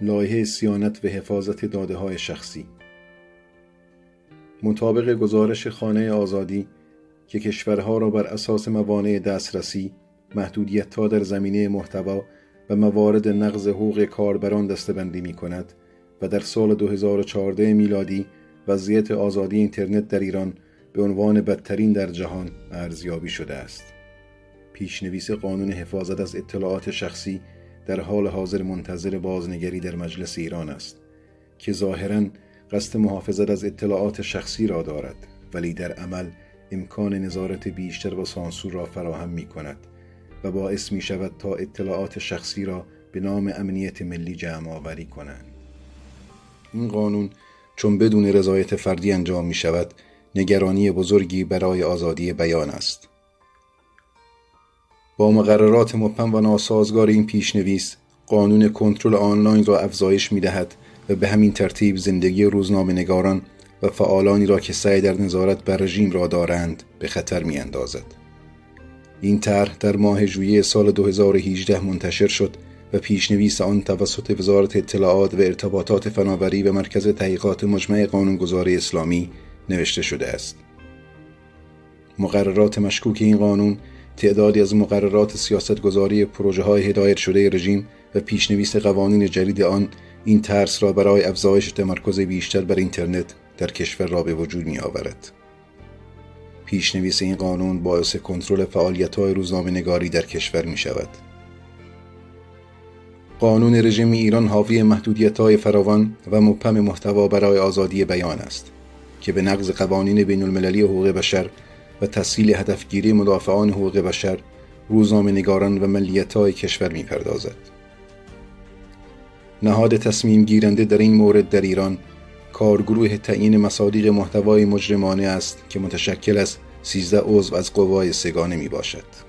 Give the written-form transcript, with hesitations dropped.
لایحه صیانت و حفاظت داده‌های شخصی. مطابق گزارش خانه آزادی که کشورها را بر اساس موانع دسترسی، محدودیت‌ها در زمینه محتوا و موارد نقض حقوق کاربران دسته‌بندی می‌کند و در سال 2014 میلادی وضعیت آزادی اینترنت در ایران به عنوان بدترین در جهان ارزیابی شده است. پیشنویس قانون حفاظت از اطلاعات شخصی در حال حاضر منتظر بازنگری در مجلس ایران است که ظاهراً قصد محافظت از اطلاعات شخصی را دارد، ولی در عمل امکان نظارت بیشتر و سانسور را فراهم می کند و باعث می شود تا اطلاعات شخصی را به نام امنیت ملی جمع آوری کنند. این قانون چون بدون رضایت فردی انجام می شود، نگرانی بزرگی برای آزادی بیان است. با مقررات مبهم و ناسازگار این پیشنویس، قانون کنترل آنلاین را افزایش می دهد و به همین ترتیب زندگی روزنامه‌نگاران و فعالانی را که سعی در نظارت بر رژیم را دارند به خطر می اندازد. این طرح در ماه ژوئیه سال 2018 منتشر شد و پیشنویس آن توسط وزارت اطلاعات و ارتباطات فناوری و مرکز تحقیقات مجمع قانونگذاری اسلامی نوشته شده است. مقررات مشکوک این قانون تعدادی از مقررات سیاستگذاری پروژه‌های هدایت شده رژیم و پیشنویس قوانین جدید آن این ترس را برای افزایش تمرکز بیشتر بر اینترنت در کشور را به وجود می آورد. پیشنویس این قانون باعث کنترل فعالیت‌های روزنامه‌نگاری در کشور می شود. قانون رژیم ایران حاوی محدودیت‌های فراوان و مبهم محتوا برای آزادی بیان است که به نقض قوانین بین‌المللی حقوق بشر و تسهیل هدفگیری مدافعان حقوق بشر، روزنامه‌نگاران و ملیت‌های کشور می‌پردازد. نهاد تصمیم گیرنده در این مورد در ایران کارگروه تعیین مصادیق محتوای مجرمانه است که متشکل از 13 عضو از قوای سگانه میباشد.